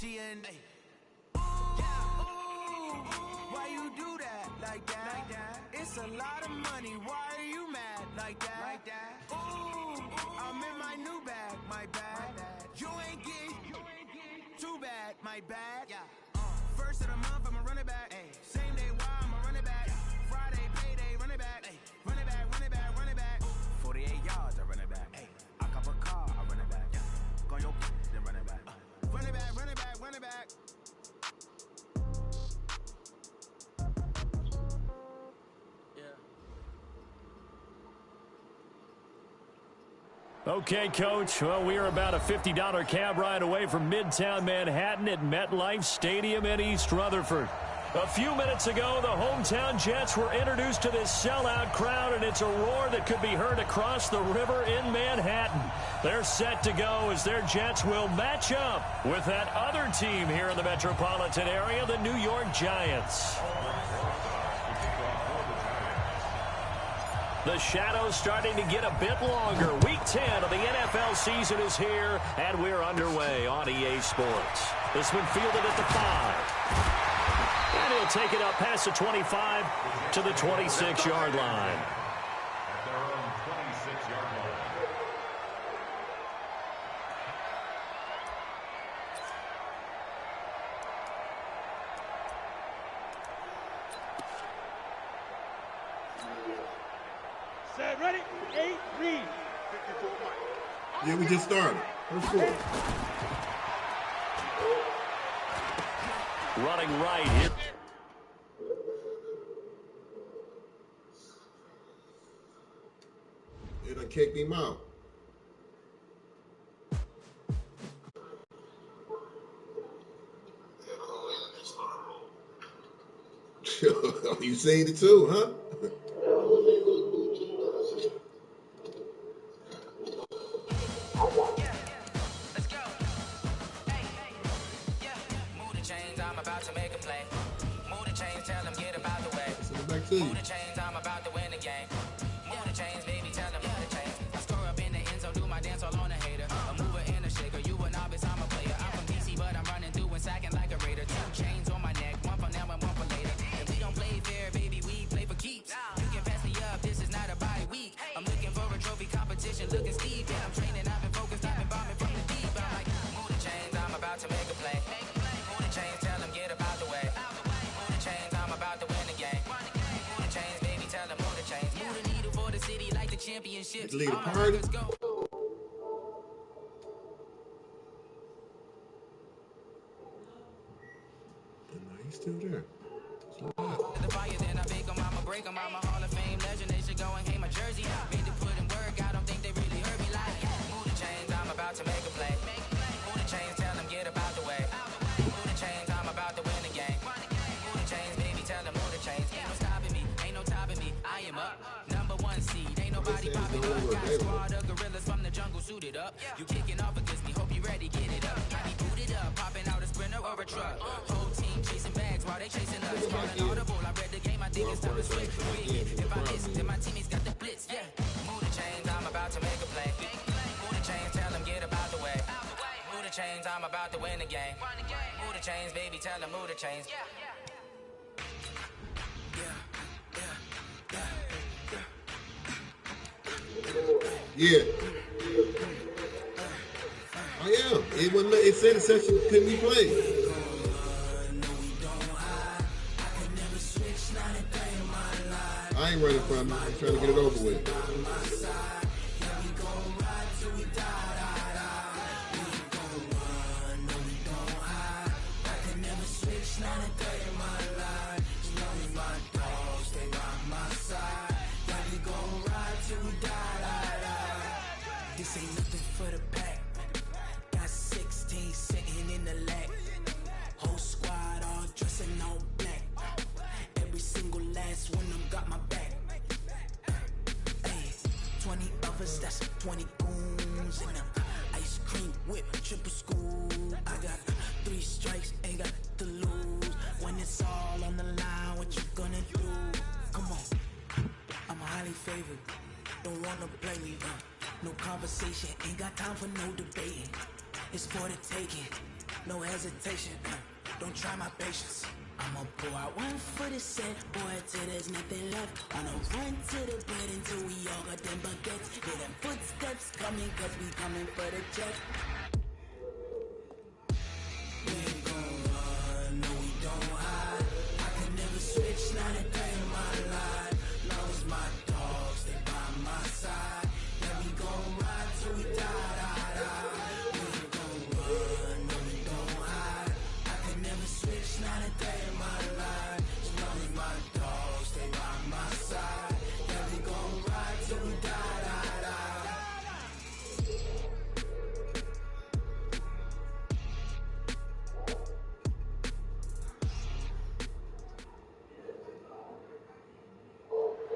Gucci and why you do that like that? It's a lot of money. Why are you mad like that? Ooh, I'm in my new bag, my bad. You ain't get too bad, my bad. First of the month, I'ma run it back. Same day, why I'ma run it back. Friday, payday, run it back. Run it back, run it back, run it back. 48 yards, I run it back. I cop a car, I run it back. Go on your then run it back. Run it back, run it back, run it back. Okay, Coach. Well, we are about a $50 cab ride away from Midtown Manhattan at MetLife Stadium in East Rutherford. A few minutes ago, the hometown Jets were introduced to this sellout crowd, and it's a roar that could be heard across the river in Manhattan. They're set to go as their Jets will match up with that other team here in the metropolitan area, the New York Giants. The shadow's starting to get a bit longer. Week 10 of the NFL season is here, and we're underway on EA Sports. This one fielded at the 5. And he'll take it up past the 25 to the 26-yard line. At their own 26-yard line. Set, ready, 8, read. Yeah, we just started. Let's go. Running right here. They done kicked him out. You seen it too, huh? Move the chains, I'm about to win the game. Move the chains, baby, tell them move the chains. I score up in the end zone, do my dance all on a hater. A mover and a shaker, you a novice, I'm a player. I'm from DC, but I'm running through and sacking like a raider. 2 chains on my neck, one for now and one for later. If we don't play fair, baby, we play for keeps. You can pass me up, this is not a bye week. I'm looking for a trophy competition, looking steep. Yeah, I'm training, I've been focused, I've been bombing from the deep. I'm like, move the chains, I'm about to make a play. Move the chains, tell them get up out the way. Move the chains, I'm about to win the game. Chains, baby, tell them move the chains. Move the needle for the city like the championships. Lead a party. No, he's still there. The fire, then I bake them, I'ma break them. I'm a Hall of Fame legend, they should go and hang my jersey. Made to put in work, I don't think they really heard me like. Move the chains, I'm about to make a play. Move the chains, tell them get up out the way. Move the chains, I'm about to win the game. Move the chains, baby, tell them move the chains. Ain't no stopping me, ain't no topping me. I am up, number 1 seed. Ain't nobody popping up. Got a squad of gorillas from the jungle suited up. You kicking off against me, hope you ready, get it up. I be booted up, popping out a sprinter or a truck. Whole team chasing bags while they chasing us. Calling audible, I read the game, I think it's time to switch. If I listen, then my teammates got the blitz. Yeah, move the chains, I'm about to make a play. Move the chains, tell them get up out the way. Move the chains, I'm about to win the game. Move the chains, baby, tell them move the chains. Yeah. Oh yeah. It wasn't. It said the session couldn't be played. I ain't running from it. I'm trying to get it over with. This ain't nothing for the pack. Got 16 sitting in the lag. Whole squad all dressing all black. Every single last one of them got my back. Hey, 20 of us, that's 20 goons in them. Ice cream whip, triple school. I got 3 strikes, ain't got to lose. When it's all on the line, what you gonna do? Come on, I'm highly favored. Don't wanna play me, no conversation, ain't got time for no debating. It's for the taking. no hesitation. Don't try my patience. I'ma pull out one for the set, boy, till there's nothing left. I'ma run to the bed until we all got them buckets. Hear them footsteps coming, cause we coming for the check. We ain't gon' run, no we don't hide. I can never switch, not a day in my life. Long as my dogs, they by my side. Yeah, we gon' ride till we die, die, die. We ain't gon' run, no we don't hide. I can never switch, not a day in my life. As long as my dogs, they by my side. Yeah, we gon' ride till we die, die, die.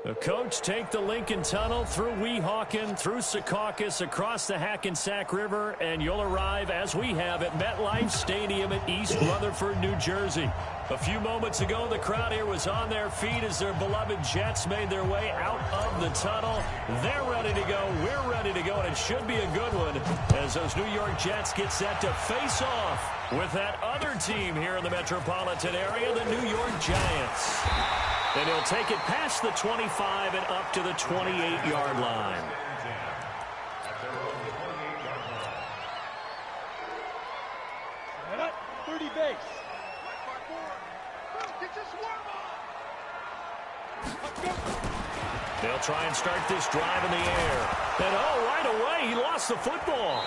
The coach take the Lincoln Tunnel through Weehawken, through Secaucus, across the Hackensack River, and you'll arrive, as we have, at MetLife Stadium in East Rutherford, New Jersey. A few moments ago, the crowd here was on their feet as their beloved Jets made their way out of the tunnel. They're ready to go. We're ready to go, and it should be a good one as those New York Jets get set to face off with that other team here in the metropolitan area, the New York Giants. And he'll take it past the 25 and up to the 28-yard line. Set up, 30 base. They'll try and start this drive in the air. And oh, right away, he lost the football.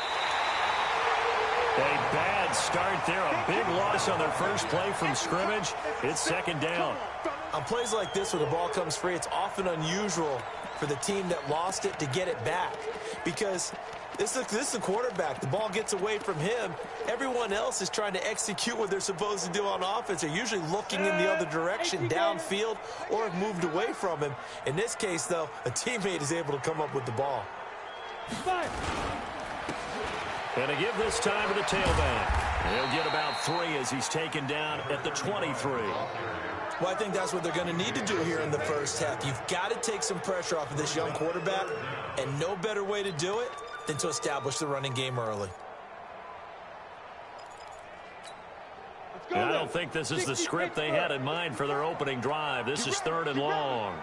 A bad start there, a big loss on their first play from scrimmage. It's second down. On plays like this where the ball comes free, it's often unusual for the team that lost it to get it back. Because this is the quarterback. The ball gets away from him. Everyone else is trying to execute what they're supposed to do on offense. They're usually looking in the other direction, downfield, or have moved away from him. In this case, though, a teammate is able to come up with the ball. And to give this time to the tailback. He'll get about 3 as he's taken down at the 23. Well, I think that's what they're going to need to do here in the first half. You've got to take some pressure off of this young quarterback, and no better way to do it than to establish the running game early. And I don't think this is the script they had in mind for their opening drive. This is 3rd and long.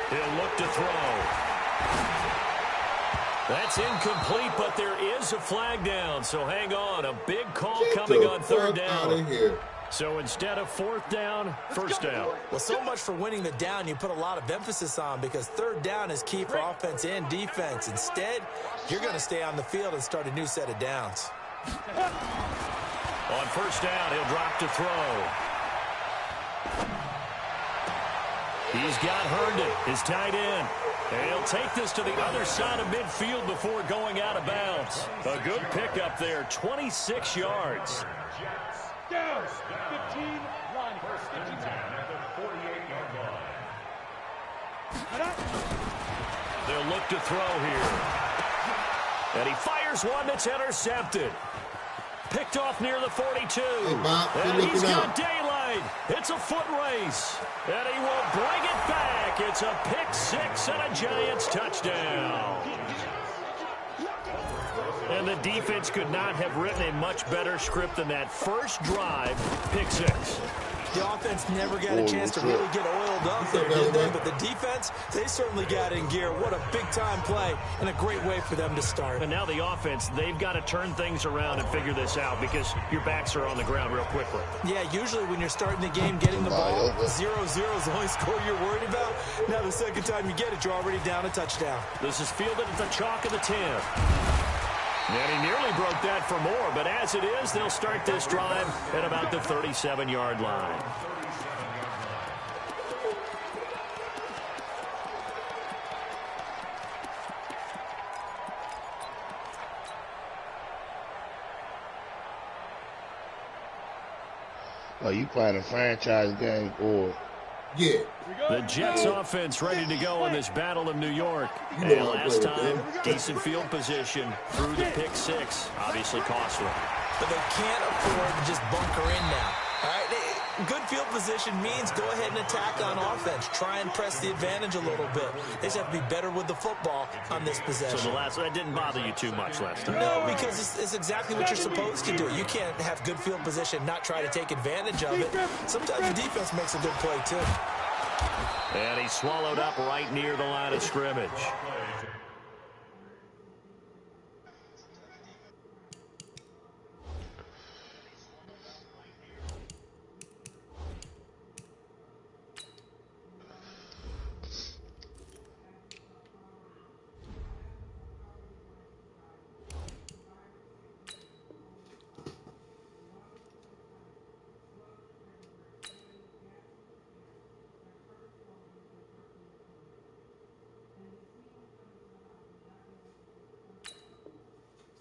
He'll look to throw. That's incomplete, but there is a flag down, so hang on. A big call coming on 3rd down. So instead of 4th down, 1st down. Well, so much for winning the down you put a lot of emphasis on, because 3rd down is key for offense and defense. Instead, you're going to stay on the field and start a new set of downs. On 1st down, he'll drop to throw. He's got Herndon, his tight end. And he'll take this to the other side of midfield before going out of bounds. A good pickup there, 26 yards. Down, 15, line, 1st down at the 48-yard line. They'll look to throw here. And he fires one that's intercepted. Picked off near the 42. And he's got daylight. It's a foot race. And he will bring it back. It's a pick 6 and a Giants touchdown. And the defense could not have written a much better script than that. First drive, pick 6. The offense never got a chance to really get oiled up there, did they? But the defense, they certainly got in gear. What a big-time play and a great way for them to start. And now the offense, they've got to turn things around and figure this out because your backs are on the ground real quickly. Yeah, usually when you're starting the game, getting the ball, 0-0 is the only score you're worried about. Now the second time you get it, you're already down a touchdown. This is fielded at the chalk of the 10. And he nearly broke that for more, but as it is, they'll start this drive at about the 37-yard line. Oh, you playing a franchise game, or? Yeah. The Jets offense ready to go in this Battle of New York. And last time, decent field position through the pick 6. Obviously costly. But they can't afford to just bunker in now. All right? good field position means go ahead and attack on offense. Try and press the advantage a little bit. They just have to be better with the football on this possession. So that didn't bother you too much last time? No, because it's exactly what you're supposed to do. You can't have good field position, not try to take advantage of it. Sometimes the defense makes a good play, too. And he swallowed up right near the line of scrimmage.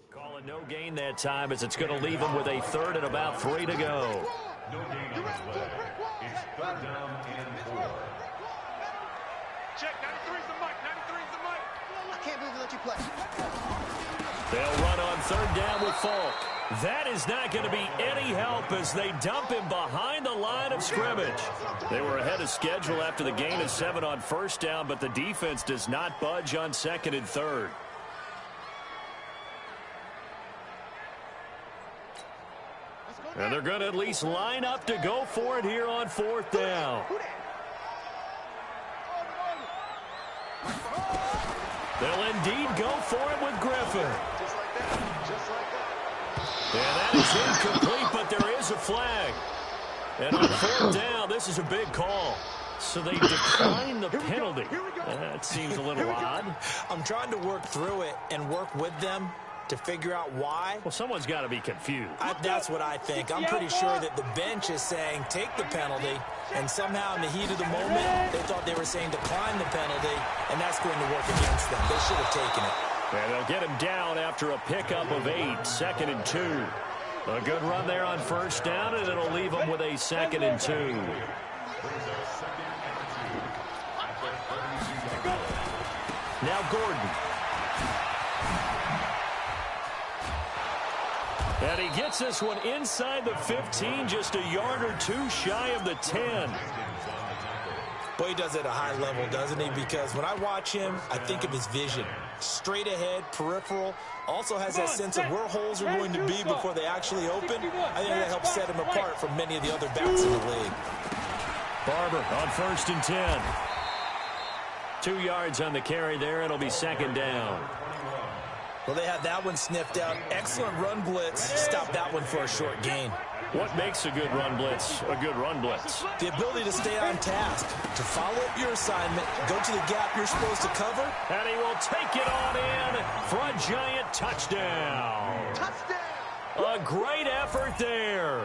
Calling no gain that time as it's going to leave him with a third and about 3 to go. No gain on the play. It's 3rd down and 4. Check, 93's the mic, 93's the mic. I can't believe they let you play. They'll run on 3rd down with Falk. That is not going to be any help as they dump him behind the line of scrimmage. They were ahead of schedule after the gain of 7 on 1st down, but the defense does not budge on 2nd and 3rd. And they're going to at least line up to go for it here on 4th down. They'll indeed go for it with Griffin. And that is incomplete, but there is a flag. And on 4th down, this is a big call. So they decline the penalty. That seems a little odd. I'm trying to work through it and work with them to figure out why. Well, someone's got to be confused. That's what I think. I'm pretty sure that the bench is saying take the penalty, and somehow in the heat of the moment, they thought they were saying decline the penalty, and that's going to work against them. They should have taken it. And they'll get him down after a pickup of 8, 2nd and 2. A good run there on 1st down, and it'll leave him with a 2nd and 2. Now Gordon. And he gets this one inside the 15, just a yard or 2 shy of the 10. Boy, he does it at a high level, doesn't he? Because when I watch him, I think of his vision. Straight ahead, peripheral. Also has that sense of where holes are going to be before they actually open. I think that helps set him apart from many of the other backs in the league. Barber on 1st and 10. 2 yards on the carry there. It'll be 2nd down. Well, they have that one sniffed out. Excellent run blitz. Stop that one for a short gain. What makes a good run blitz a good run blitz? The ability to stay on task, to follow up your assignment, go to the gap you're supposed to cover. And he will take it on in for a giant touchdown. A great effort there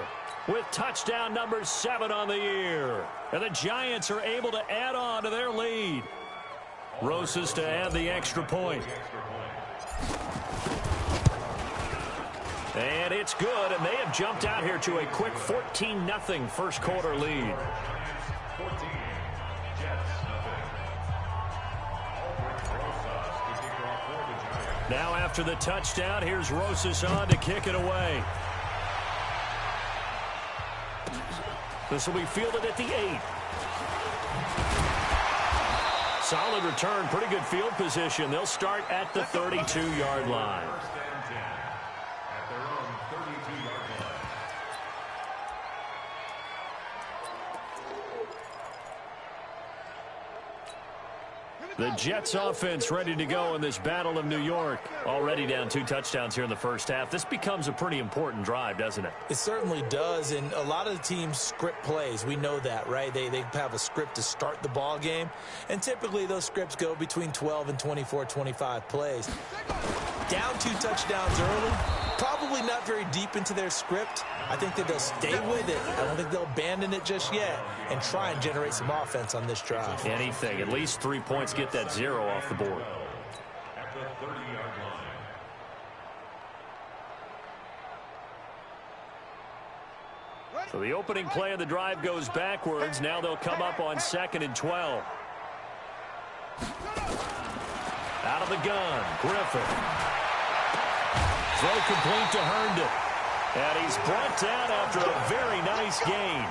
with touchdown number 7 on the year. And the Giants are able to add on to their lead. Rosas to add the extra point. And it's good, and they have jumped out here to a quick 14-0 first quarter lead. 14, Jets, Now after the touchdown, here's Rosas on to kick it away. This will be fielded at the 8. Solid return, pretty good field position. They'll start at the 32-yard line. The Jets offense ready to go in this Battle of New York. Already down 2 touchdowns here in the first half. This becomes a pretty important drive, doesn't it? It certainly does, and a lot of the teams script plays. We know that, right? They have a script to start the ball game, and typically those scripts go between 12 and 24, 25 plays. Down 2 touchdowns early, probably not very deep into their script. I think that they'll stay with it. I don't think they'll abandon it just yet and try and generate some offense on this drive. Anything. At least 3 points, get that 0 off the board. At the 30-yard line. So the opening play of the drive goes backwards. Now they'll come up on 2nd and 12. Out of the gun, Griffin. Throw complete to Herndon. And he's brought down after a very nice gain.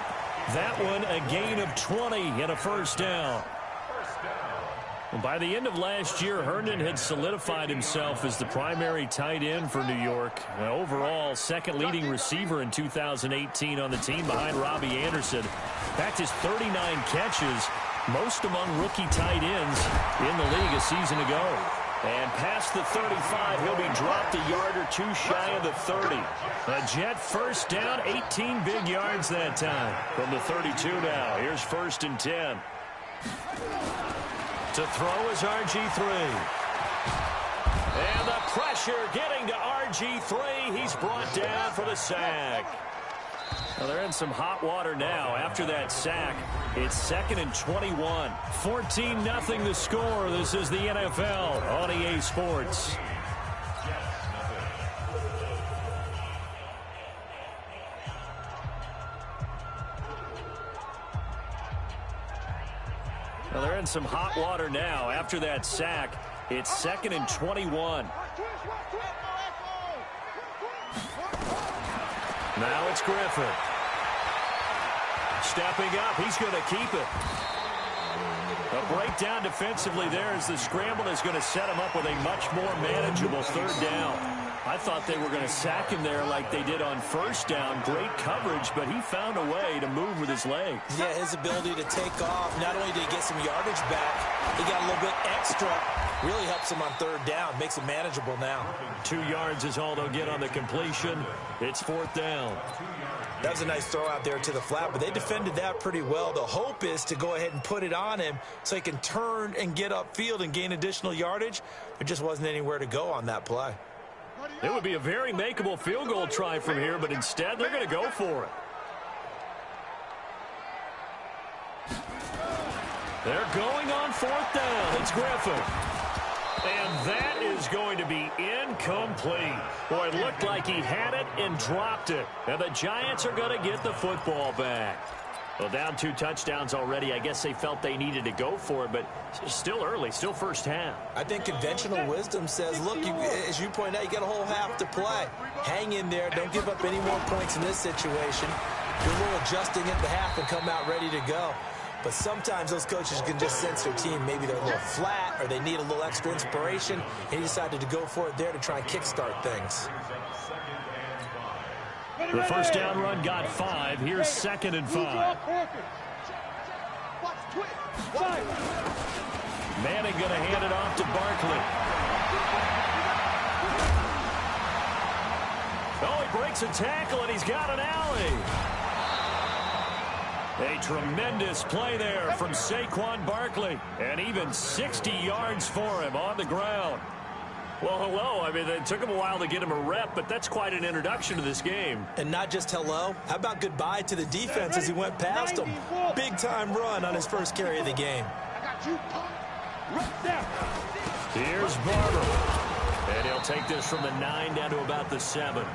That one a gain of 20 and a first down. By the end of last year, Herndon had solidified himself as the primary tight end for New York. Overall, second leading receiver in 2018 on the team behind Robbie Anderson. In fact, his 39 catches, most among rookie tight ends in the league a season ago. And past the 35, he'll be dropped a yard or two shy of the 30. A Jet first down, 18 big yards that time. From the 32 now, here's 1st and 10. To throw is RG3. And the pressure getting to RG3. He's brought down for the sack. Well, they're in some hot water now after that sack. It's 2nd and 21. 14-0 the score. This is the NFL on EA Sports. Well, they're in some hot water now after that sack. It's 2nd and 21. Now it's Griffin. Stepping up, he's going to keep it. A breakdown defensively there as the scramble is going to set him up with a much more manageable 3rd down. I thought they were going to sack him there like they did on 1st down. Great coverage, but he found a way to move with his legs. Yeah, his ability to take off, not only did he get some yardage back, he got a little bit extra. Really helps him on 3rd down, makes it manageable now. 2 yards is all they'll get on the completion. It's 4th down. That was a nice throw out there to the flat, but they defended that pretty well. The hope is to go ahead and put it on him so he can turn and get upfield and gain additional yardage. There just wasn't anywhere to go on that play. It would be a very makeable field goal try from here, but instead they're going to go for it. They're going on 4th down. It's Griffin. And that is going to be incomplete. Boy, it looked like he had it and dropped it. And the Giants are going to get the football back. Well, down 2 touchdowns already. I guess they felt they needed to go for it, but still early, still first half. I think conventional wisdom says, look, as you point out, you got a whole half to play. Hang in there. Don't give up any more points in this situation. Do a little adjusting at the half and come out ready to go. But sometimes those coaches can just sense their team. Maybe they're a little flat or they need a little extra inspiration. And he decided to go for it there to try and kickstart things. The first down run got 5. Here's 2nd and 5. Manning going to hand it off to Barkley. Oh, he breaks a tackle, and he's got an alley. A tremendous play there from Saquon Barkley. And even 60 yards for him on the ground. Well, hello. I mean, it took him a while to get him a rep, but that's quite an introduction to this game. And not just hello. How about goodbye to the defense as he went past him? Big-time run on his first carry of the game. Here's Barber. And he'll take this from the 9 down to about the 7.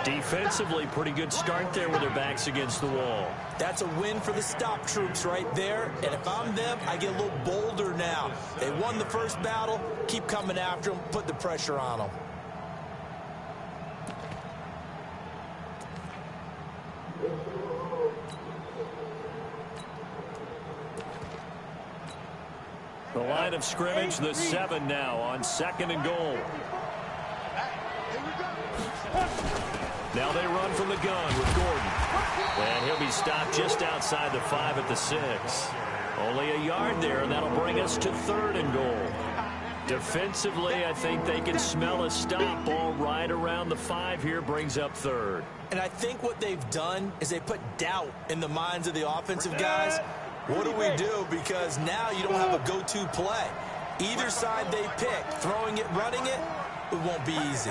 Defensively, pretty good start there with their backs against the wall. That's a win for the stop troops right there. And if I'm them, I get a little bolder now. They won the first battle. Keep coming after them. Put the pressure on them. The line of scrimmage, the 7 now on 2nd and goal. Now they run from the gun with Gordon. And he'll be stopped just outside the 5 at the 6. Only a yard there, and that'll bring us to 3rd and goal. Defensively, I think they can smell a stop. Ball right around the 5 here brings up 3rd. And I think what they've done is they put doubt in the minds of the offensive guys. What do we do? Because now you don't have a go-to play. Either side they pick, throwing it, running it, it won't be easy.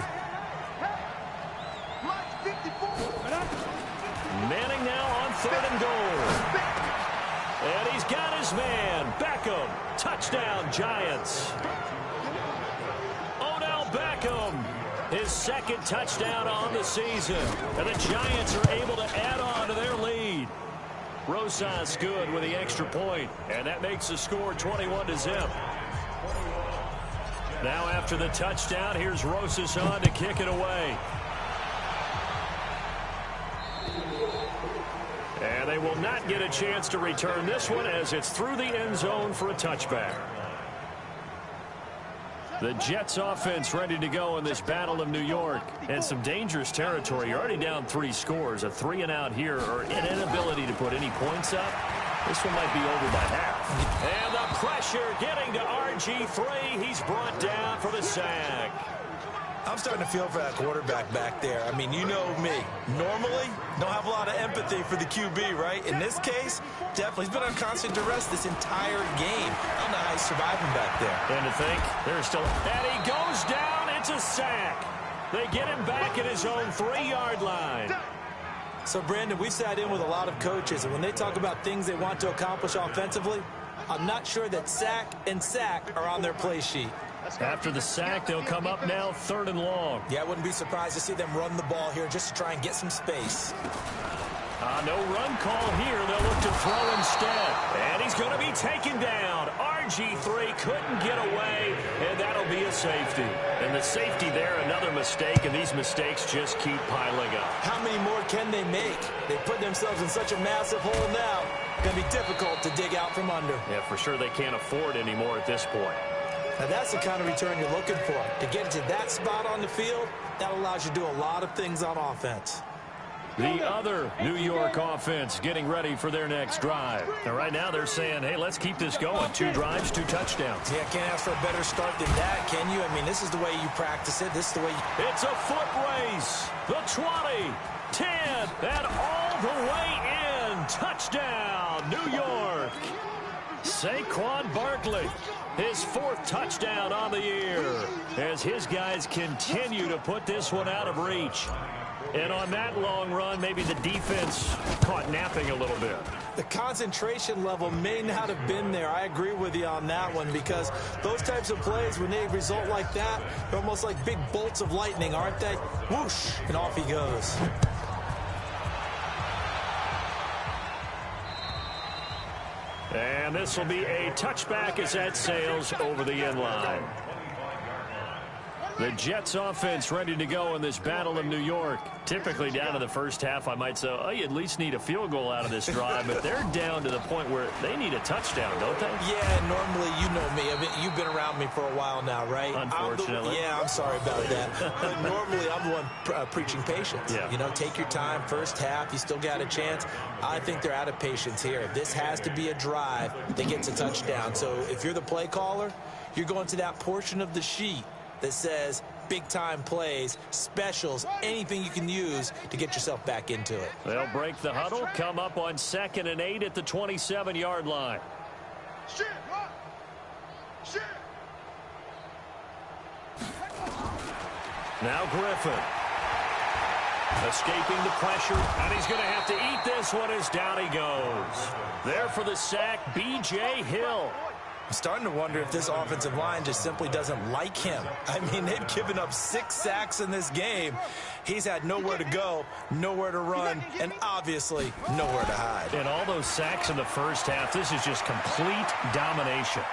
Manning now on 3rd and goal. And he's got his man. Beckham. Touchdown, Giants. Odell Beckham. His 2nd touchdown on the season. And the Giants are able to add on to their lead. Rosas good with the extra point. And that makes the score 21-0. Now after the touchdown, here's Rosas on to kick it away. And they they will not get a chance to return this one as it's through the end zone for a touchback. The Jets offense ready to go in this Battle of New York. And some dangerous territory. You're already down 3 scores. A 3-and-out here or an inability to put any points up. This one might be over by half. And the pressure getting to RG3. He's brought down for the sack. I'm starting to feel for that quarterback back there. I mean, you know me. Normally, don't have a lot of empathy for the QB, right? In this case, definitely. He's been on constant duress this entire game. I don't know how he's surviving back there. And to think, there's still... And he goes down. It's a sack. They get him back at his own 3-yard line. So, Brandon, we've sat in with a lot of coaches, and when they talk about things they want to accomplish offensively, I'm not sure that sack and sack are on their play sheet. After the sack, they'll come up now 3rd and long. Yeah, I wouldn't be surprised to see them run the ball here just to try and get some space. No run call here. They'll look to throw instead. And he's going to be taken down. RG3 couldn't get away, and that'll be a safety. And the safety there, another mistake, and these mistakes just keep piling up. How many more can they make? They put themselves in such a massive hole now. Going to be difficult to dig out from under. Yeah, for sure they can't afford anymore at this point. Now, that's the kind of return you're looking for. To get to that spot on the field, that allows you to do a lot of things on offense. The other New York offense getting ready for their next drive. And right now they're saying, hey, let's keep this going. 2 drives, 2 touchdowns. Yeah, can't ask for a better start than that, can you? I mean, this is the way you practice it. This is the way you... It's a foot race. The 20, 10, and all the way in. Touchdown, New York. Saquon Barkley, his 4th touchdown on the year as his guys continue to put this one out of reach. And on that long run, maybe the defense caught napping a little bit. The concentration level may not have been there. I agree with you on that one because those types of plays, when they result like that, they're almost like big bolts of lightning, aren't they? Whoosh, and off he goes. And this will be a touchback as that sails over the end line. The Jets offense ready to go in this Battle of New York. Typically down to the first half, I might say, oh, you at least need a field goal out of this drive, but they're down to the point where they need a touchdown, don't they? Yeah, normally, you know me. I mean, you've been around me for a while now, right? Unfortunately. I'm sorry about that. But normally, I'm the one preaching patience. Yeah. You know, take your time, first half, you still got a chance. I think they're out of patience here. This has to be a drive that gets a touchdown. So if you're the play caller, you're going to that portion of the sheet that says big-time plays, specials, anything you can use to get yourself back into it. They'll break the huddle, come up on 2nd and 8 at the 27-yard line. Now Griffin. Escaping the pressure, and he's going to have to eat this one as down he goes. There for the sack, B.J. Hill. I'm starting to wonder if this offensive line just simply doesn't like him. I mean, they've given up 6 sacks in this game. He's had nowhere to go, nowhere to run, and obviously nowhere to hide. And all those sacks in the first half, this is just complete domination.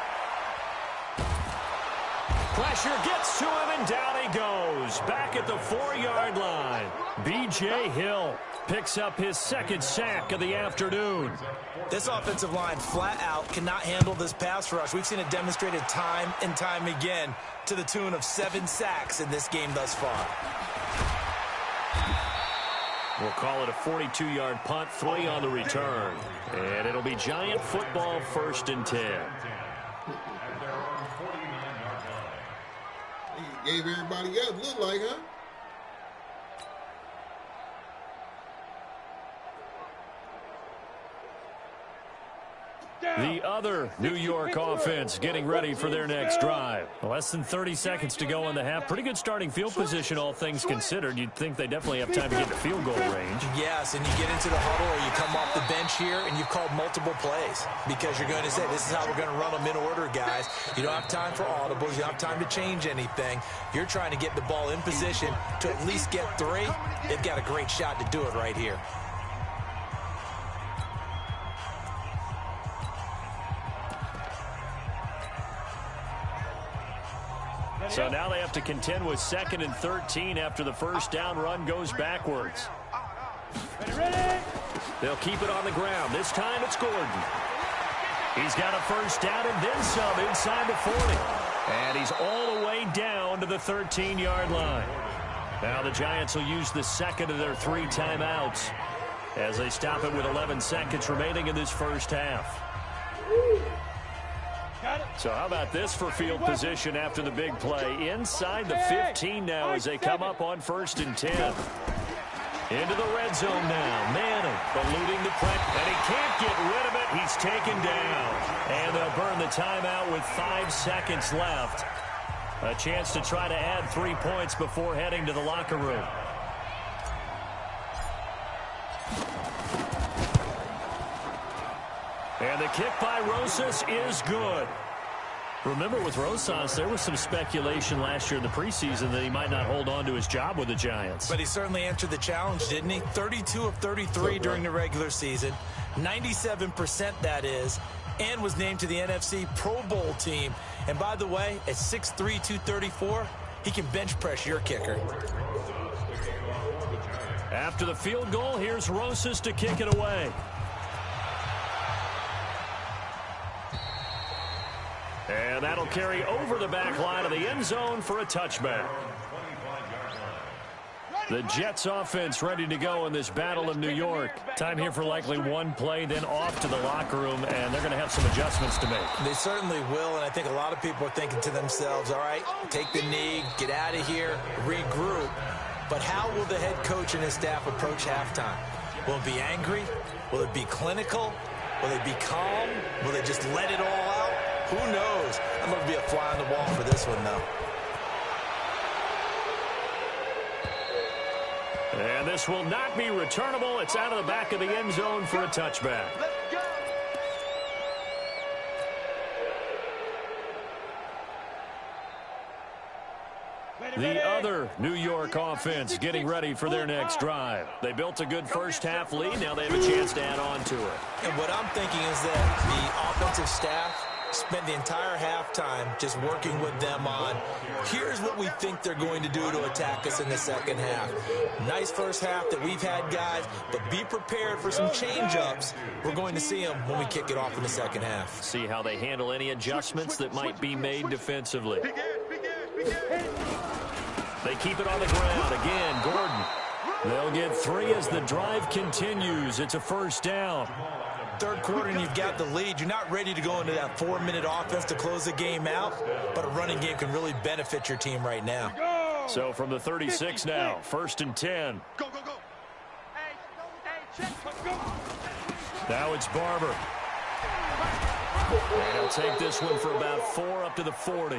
Pressure gets to him, and down he goes. Back at the 4-yard line. B.J. Hill picks up his 2nd sack of the afternoon. This offensive line flat out cannot handle this pass rush. We've seen it demonstrated time and time again to the tune of 7 sacks in this game thus far. We'll call it a 42-yard punt, 3 on the return. And it'll be Giant football, 1st and 10. He gave everybody else look like, huh? The other New York offense getting ready for their next drive. Less than 30 seconds to go in the half. Pretty good starting field position, all things considered. You'd think they definitely have time to get to field goal range. Yes, and you get into the huddle or you come off the bench here and you've called multiple plays because you're going to say, this is how we're going to run them in order, guys. You don't have time for audibles. You don't have time to change anything. You're trying to get the ball in position to at least get 3. They've got a great shot to do it right here. So now they have to contend with 2nd and 13 after the first down run goes backwards. Ready? They'll keep it on the ground. This time it's Gordon. He's got a first down and then some inside the 40. And he's all the way down to the 13-yard line. Now the Giants will use the second of their 3 timeouts as they stop it with 11 seconds remaining in this first half. So how about this for field position after the big play? Inside the 15 now as they come up on 1st and 10. Into the red zone now. Manning eluding the pressure, and he can't get rid of it. He's taken down. And they'll burn the timeout with 5 seconds left. A chance to try to add 3 points before heading to the locker room. And the kick by Rosas is good. Remember, with Rosas, there was some speculation last year in the preseason that he might not hold on to his job with the Giants. But he certainly answered the challenge, didn't he? 32 of 33 during the regular season. 97% that is. And was named to the NFC Pro Bowl team. And by the way, at 6'3", 234, he can bench press your kicker. After the field goal, here's Rosas to kick it away. And that'll carry over the back line of the end zone for a touchback. The Jets offense ready to go in this battle of New York. Time here for likely one play, then off to the locker room, and they're going to have some adjustments to make. They certainly will, and I think a lot of people are thinking to themselves, all right, take the knee, get out of here, regroup. But how will the head coach and his staff approach halftime? Will it be angry? Will it be clinical? Will they be calm? Will they just let it all out? Who knows? I'm going to be a fly on the wall for this one, though. And this will not be returnable. It's out of the back of the end zone for a touchback. The other New York offense getting ready for their next drive. They built a good first half lead. Now they have a chance to add on to it. And what I'm thinking is that the offensive staff spent the entire halftime just working with them on, here's what we think they're going to do to attack us in the second half. Nice first half that we've had, guys, but be prepared for some change-ups. We're going to see them when we kick it off in the second half. See how they handle any adjustments that might be made defensively. They keep it on the ground. Again, Gordon. They'll get 3 as the drive continues. It's a first down. Third quarter and you've got the lead. You're not ready to go into that 4-minute offense to close the game out, but a running game can really benefit your team right now. So from the 36 now, 1st and 10. Go, go, go. Hey, check, go. Now it's Barber. And he'll take this one for about 4 up to the 40.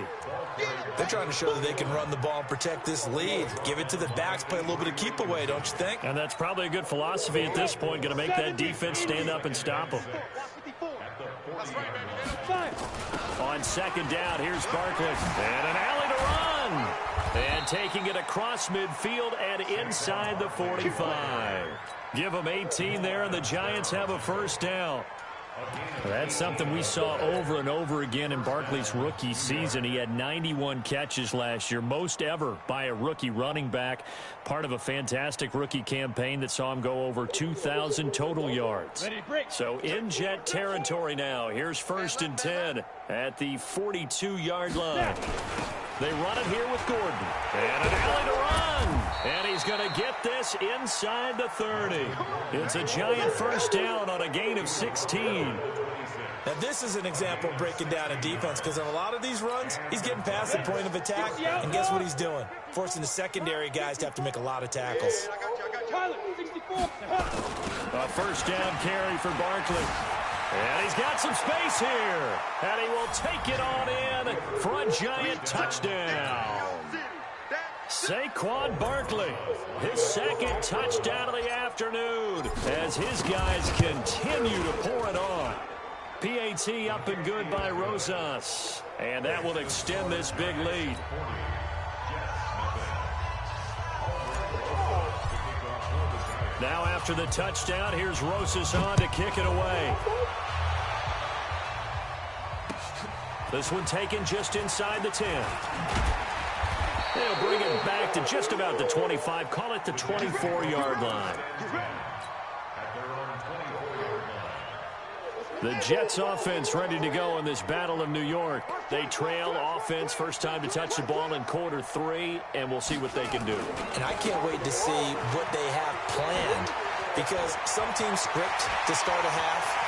They're trying to show that they can run the ball and protect this lead. Give it to the backs, play a little bit of keep away, don't you think? And that's probably a good philosophy at this point, going to make that defense stand up and stop them. On second down, here's Barkley. And an alley to run. And taking it across midfield and inside the 45. Give them 18 there, and the Giants have a first down. That's something we saw over and over again in Barkley's rookie season. He had 91 catches last year, most ever by a rookie running back, part of a fantastic rookie campaign that saw him go over 2,000 total yards. So in Jet territory now. Here's 1st and 10 at the 42-yard line. They run it here with Gordon. And an alley to run. And he's going to get this inside the 30. It's a giant first down on a gain of 16. Now, this is an example of breaking down a defense, because in a lot of these runs, he's getting past the point of attack, and guess what he's doing? Forcing the secondary guys to have to make a lot of tackles. A first down carry for Barkley. And he's got some space here. And he will take it on in for a giant touchdown. Saquon Barkley, his second touchdown of the afternoon as his guys continue to pour it on. PAT up and good by Rosas. And that will extend this big lead. Now after the touchdown, here's Rosas on to kick it away. This one taken just inside the 10. They'll bring it back to just about the 25. Call it the 24-yard line. The Jets offense ready to go in this Battle of New York. They trail offense, first time to touch the ball in quarter 3, and we'll see what they can do. And I can't wait to see what they have planned, because some teams script to start a half.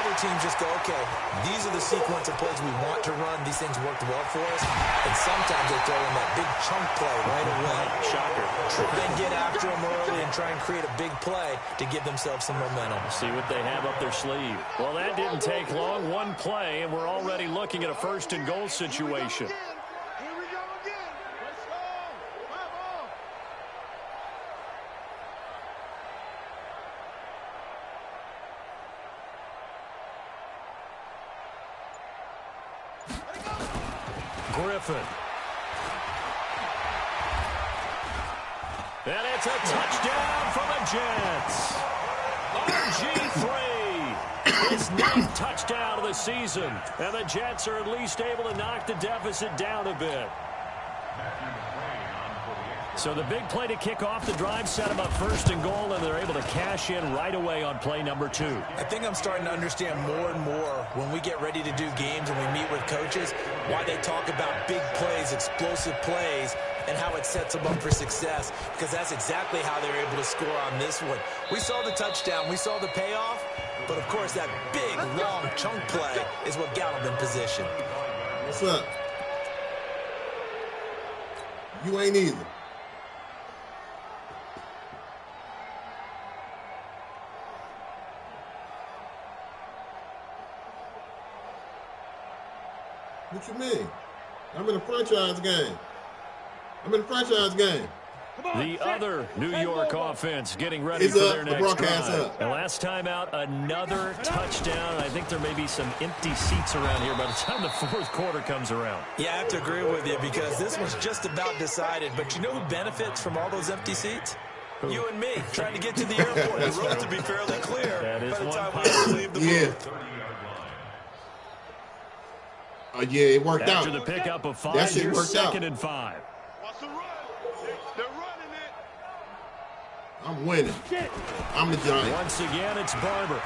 Other teams just go, okay, these are the sequence of plays we want to run. These things worked well for us. And sometimes they throw in that big chunk play right away. Shocker. Then get after them early and try and create a big play to give themselves some momentum. See what they have up their sleeve. Well, that didn't take long. One play, and we're already looking at a first and goal situation. Here we go again. Let's go. My ball. Griffin. And it's a touchdown for the Jets. RG3. His 9th touchdown of the season. And the Jets are at least able to knock the deficit down a bit. So the big play to kick off the drive set them up first and goal, and they're able to cash in right away on play number 2. I think I'm starting to understand more and more when we get ready to do games and we meet with coaches why they talk about big plays, explosive plays, and how it sets them up for success, because that's exactly how they were able to score on this one. We saw the touchdown. We saw the payoff. But, of course, that big, long chunk play is what got them in position. What's up? You ain't either. What you mean? I'm in a franchise game. The other New York offense getting ready for their next drive. And last time out, another touchdown. I think there may be some empty seats around here by the time the fourth quarter comes around. Yeah, I have to agree with you, because this was just about decided. But you know who benefits from all those empty seats? Who? You and me, trying to get to the airport. The road to be fairly clear by the time we leave the booth. Yeah, it worked out. After the pickup of 5, that shit worked out. 2nd and 5. What's the run? They're running it. I'm winning. I'm the Giant. Once again, it's Barber.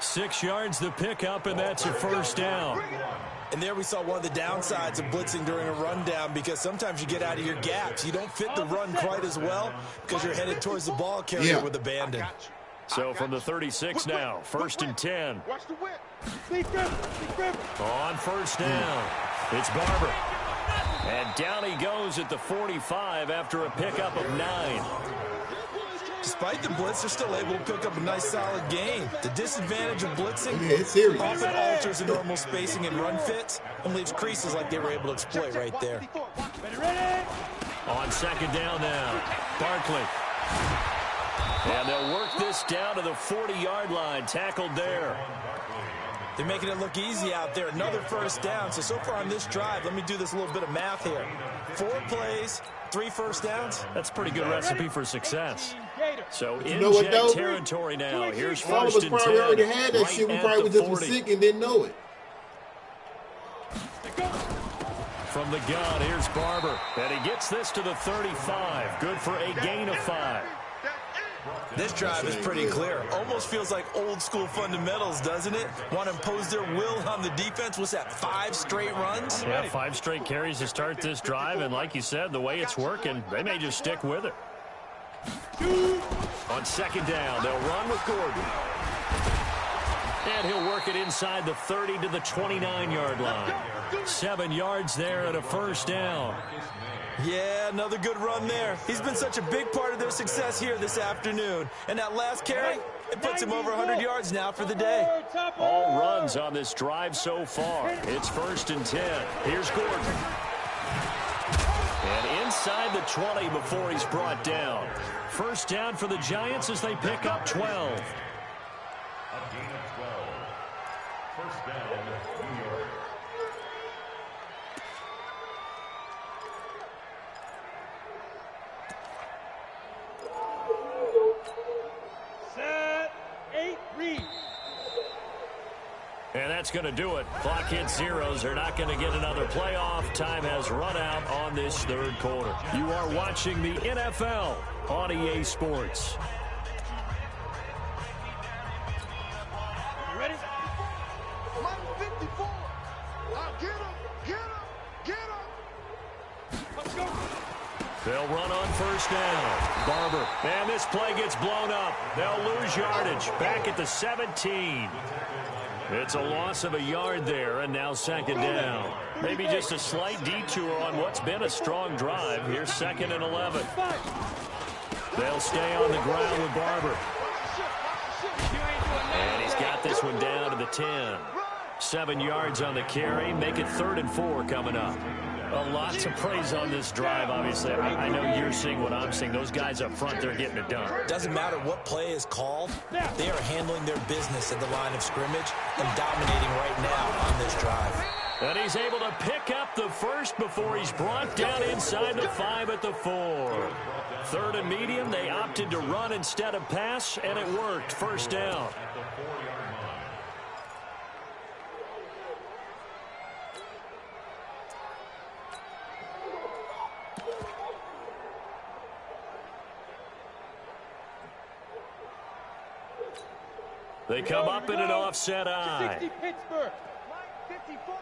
6 yards the pickup, and that's a first down. And there we saw one of the downsides of blitzing during a rundown, because sometimes you get out of your gaps. You don't fit the run quite as well because you're headed towards the ball carrier with abandon. So from the 36 now, 1st and 10. Watch the whip. On first down, it's Barber. And down he goes at the 45 after a pickup of 9. Despite the blitz, they're still able to pick up a nice solid gain. The disadvantage of blitzing often alters the normal spacing and run fits and leaves creases like they were able to exploit right there. On 2nd down now, Barkley. And they'll work this down to the 40-yard line, tackled there. They're making it look easy out there. Another first down. So far on this drive, let me do this little bit of math here. 4 plays, 3 first downs. That's a pretty good recipe for success. So in Jet territory now. Here's 1st and 10. All of us probably already had that shit. We probably just was sick and didn't know it. From the gun, here's Barber. And he gets this to the 35. Good for a gain of 5. This drive is pretty clear. Almost feels like old school fundamentals, doesn't it? Want to impose their will on the defense. What's that, 5 straight runs? Yeah, 5 straight carries to start this drive. And like you said, the way it's working, they may just stick with it. On 2nd down, they'll run with Gordon. And he'll work it inside the 30 to the 29-yard line. 7 yards there and a first down. Yeah, another good run there. He's been such a big part of their success here this afternoon. And that last carry, it puts him over 100 yards now for the day. All runs on this drive so far. It's 1st and 10. Here's Gordon. And inside the 20 before he's brought down. First down for the Giants as they pick up 12. A gain of 12. First down, New York. And that's going to do it. Clock hits zeros. They're not going to get another playoff. Time has run out on this 3rd quarter. You are watching the NFL on EA Sports. They'll run on first down. Barber. And this play gets blown up. They'll lose yardage. Back at the 17. It's a loss of a yard there, and now second down. Maybe just a slight detour on what's been a strong drive. Here's 2nd and 11. They'll stay on the ground with Barber. And he's got this one down to the 10. 7 yards on the carry. Make it 3rd and 4 coming up. A lot to praise on this drive, obviously. I know you're seeing what I'm seeing. Those guys up front, they're getting it done. Doesn't matter what play is called. They are handling their business at the line of scrimmage and dominating right now on this drive. And he's able to pick up the first before he's brought down inside the 5 at the 4. 3rd and medium. They opted to run instead of pass, and it worked. First down. They come up in an offset eye. 60 Pittsburgh. 54.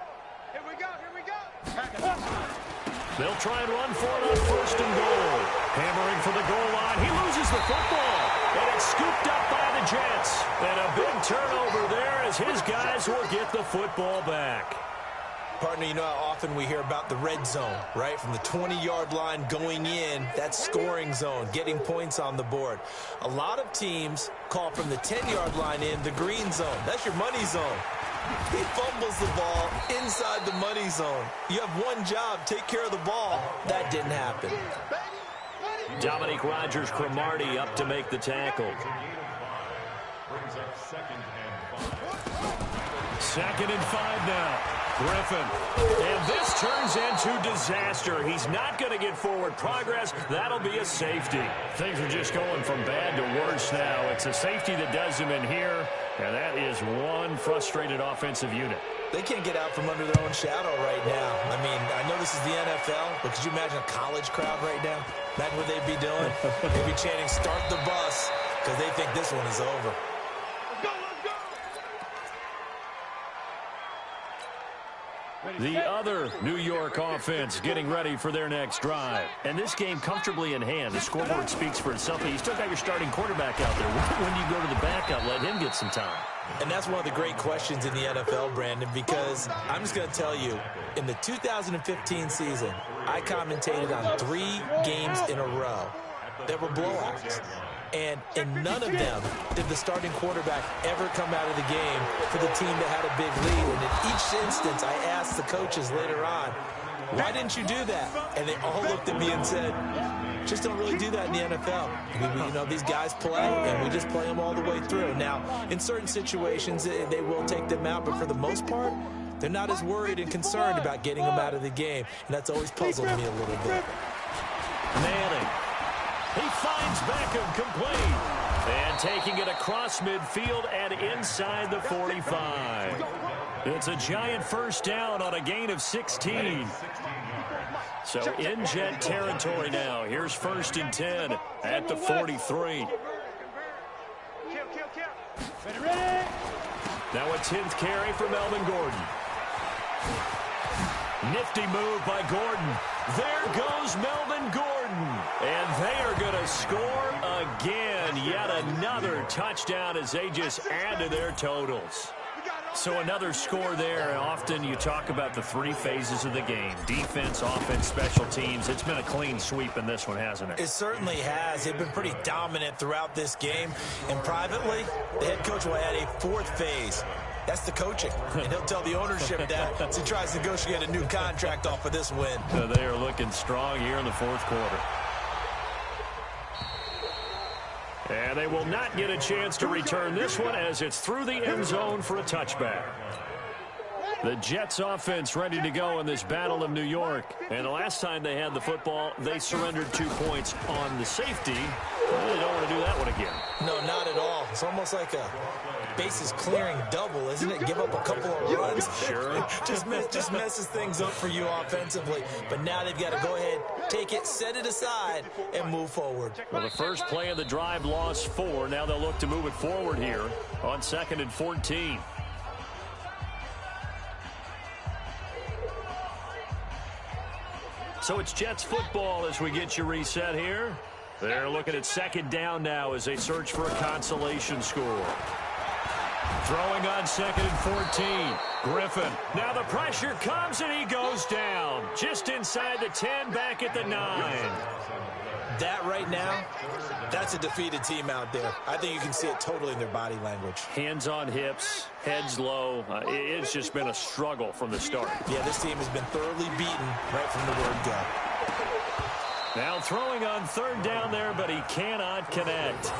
Here we go. Here we go. They'll try and run for it on 1st and goal. Hammering for the goal line. He loses the football. And it's scooped up by the Jets. And a big turnover there as his guys will get the football back. Partner, you know how often we hear about the red zone, right? From the 20-yard line going in, that's scoring zone, getting points on the board. A lot of teams call from the 10-yard line in the green zone. That's your money zone. He fumbles the ball inside the money zone. You have one job, take care of the ball. That didn't happen. Dominique Rodgers-Cromartie up to make the tackle. Brings up 2nd and 5. 2nd and 5 now. Griffin. And this turns into disaster. He's not going to get forward progress. That'll be a safety. Things are just going from bad to worse now. It's a safety that does him in here, and that is one frustrated offensive unit. They can't get out from under their own shadow right now. I mean, I know this is the NFL, but could you imagine a college crowd right now? Imagine what they'd be doing. They'd be chanting, "Start the bus," because they think this one is over. The other New York offense getting ready for their next drive. And this game comfortably in hand. The scoreboard speaks for itself. You still got your starting quarterback out there. When you go to the backup, let him get some time. And that's one of the great questions in the NFL, Brandon, because I'm just going to tell you, in the 2015 season, I commentated on 3 games in a row that were blowouts. And in none of them did the starting quarterback ever come out of the game for the team that had a big lead. And in each instance, I asked the coaches later on, why didn't you do that? And they all looked at me and said, just don't really do that in the NFL. You know, these guys play, and we just play them all the way through. Now, in certain situations, they will take them out, but for the most part, they're not as worried and concerned about getting them out of the game. And that's always puzzled me a little bit. Manning. He finds Beckham complete. And taking it across midfield and inside the 45. It's a giant first down on a gain of 16. So in Jet territory now. Here's 1st and 10 at the 43. Now a 10th carry for Melvin Gordon. Nifty move by Gordon. There goes Melvin Gordon. And they are going to score again. Yet another touchdown as they just add to their totals. So another score there. Often you talk about the 3 phases of the game. Defense, offense, special teams. It's been a clean sweep in this one, hasn't it? It certainly has. They've been pretty dominant throughout this game. And privately, the head coach will add a 4th phase. That's the coaching. And he'll tell the ownership that as he tries to negotiate a new contract off of this win. So they are looking strong here in the 4th quarter. And they will not get a chance to return this one as it's through the end zone for a touchback. The Jets offense ready to go in this Battle of New York. And the last time they had the football, they surrendered 2 points on the safety. Well, they don't want to do that one again. No, not at all. It's almost like a bases clearing double, isn't it? Give up a couple of runs. Sure. just messes things up for you offensively. But now they've got to go ahead, take it, set it aside, and move forward. Well, the first play of the drive lost 4. Now they'll look to move it forward here on 2nd and 14. So it's Jets football as we get you reset here. They're looking at second down now as they search for a consolation score. Throwing on second and 14. Griffin. Now the pressure comes and he goes down. Just inside the 10, back at the 9. That right now, that's a defeated team out there. I think you can see it totally in their body language. Hands on hips, heads low. It's just been a struggle from the start. Yeah, this team has been thoroughly beaten right from the word go. Now throwing on third down there, but he cannot connect.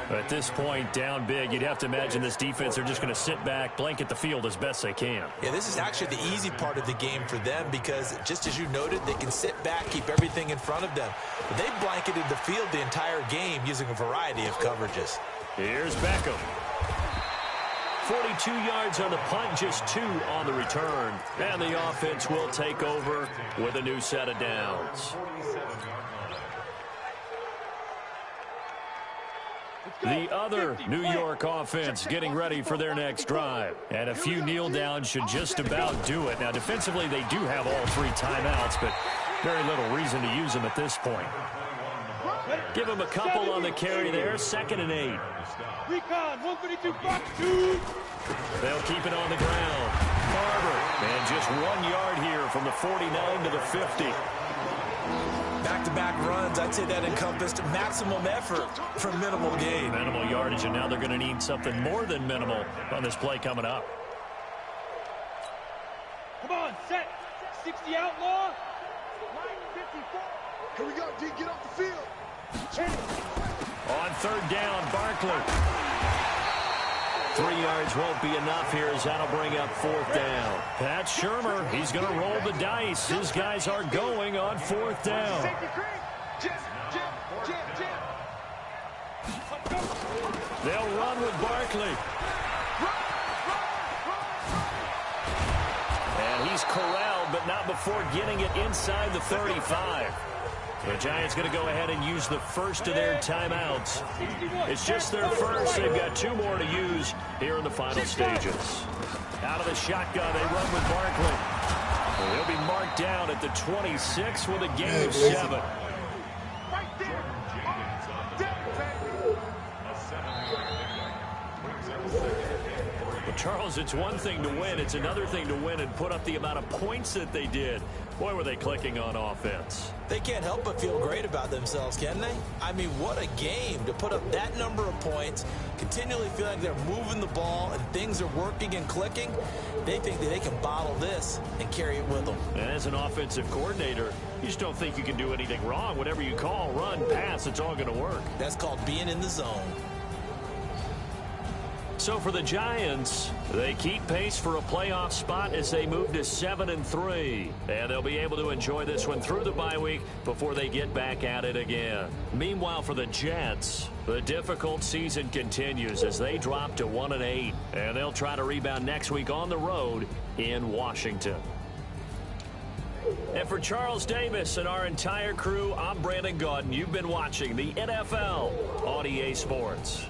At this point, down big, you'd have to imagine this defense, they're just going to sit back, blanket the field as best they can. Yeah, this is actually the easy part of the game for them because, just as you noted, they can sit back, keep everything in front of them. But they blanketed the field the entire game using a variety of coverages. Here's Beckham. 42 yards on the punt, just 2 on the return. And the offense will take over with a new set of downs. The other New York offense getting ready for their next drive. And a few kneel downs should just about do it. Now, defensively, they do have all 3 timeouts, but very little reason to use them at this point. Give them a couple on the carry there. 2nd and 8. Recon, 132, box 2. They'll keep it on the ground. Barber, and just 1 yard here from the 49 to the 50. Back-to-back runs, I'd say that encompassed maximum effort for minimal gain. Minimal yardage, and now they're going to need something more than minimal on this play coming up. Come on, set. 60 outlaw. Line 54. Here we go, D. Get off the field. On third down, Barkley. 3 yards won't be enough here as that'll bring up 4th down. Pat Shurmur, he's going to roll the dice. His guys are going on 4th down. They'll run with Barkley. And he's corralled, but not before getting it inside the 35. The Giants going to go ahead and use the first of their timeouts. It's just their first. They've got 2 more to use here in the final stages. Out of the shotgun, they run with Barkley. They'll be marked down at the 26 with a gain of 7. Well, Charles, it's one thing to win. It's another thing to win and put up the amount of points that they did. Boy, were they clicking on offense. They can't help but feel great about themselves, can they? I mean, what a game to put up that number of points, continually feel like they're moving the ball and things are working and clicking. They think that they can bottle this and carry it with them. And as an offensive coordinator, you just don't think you can do anything wrong. Whatever you call, run, pass, it's all going to work. That's called being in the zone. So for the Giants, they keep pace for a playoff spot as they move to 7-3. And they'll be able to enjoy this one through the bye week before they get back at it again. Meanwhile, for the Jets, the difficult season continues as they drop to 1-8. And they'll try to rebound next week on the road in Washington. And for Charles Davis and our entire crew, I'm Brandon Gaudin. You've been watching the NFL on EA Sports.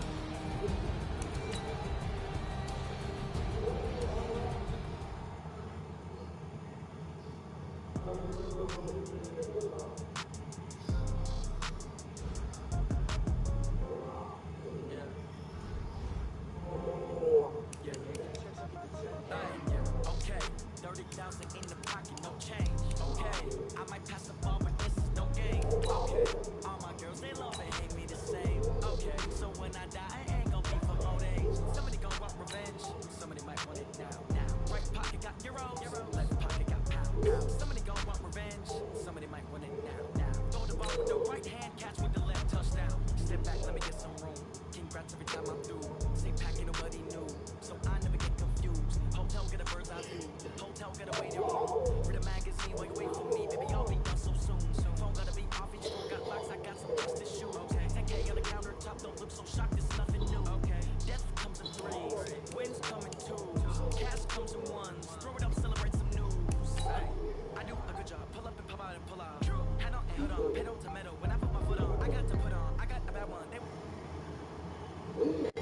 Hotel, get a bird's eye view. Hotel, get away, they're wrong.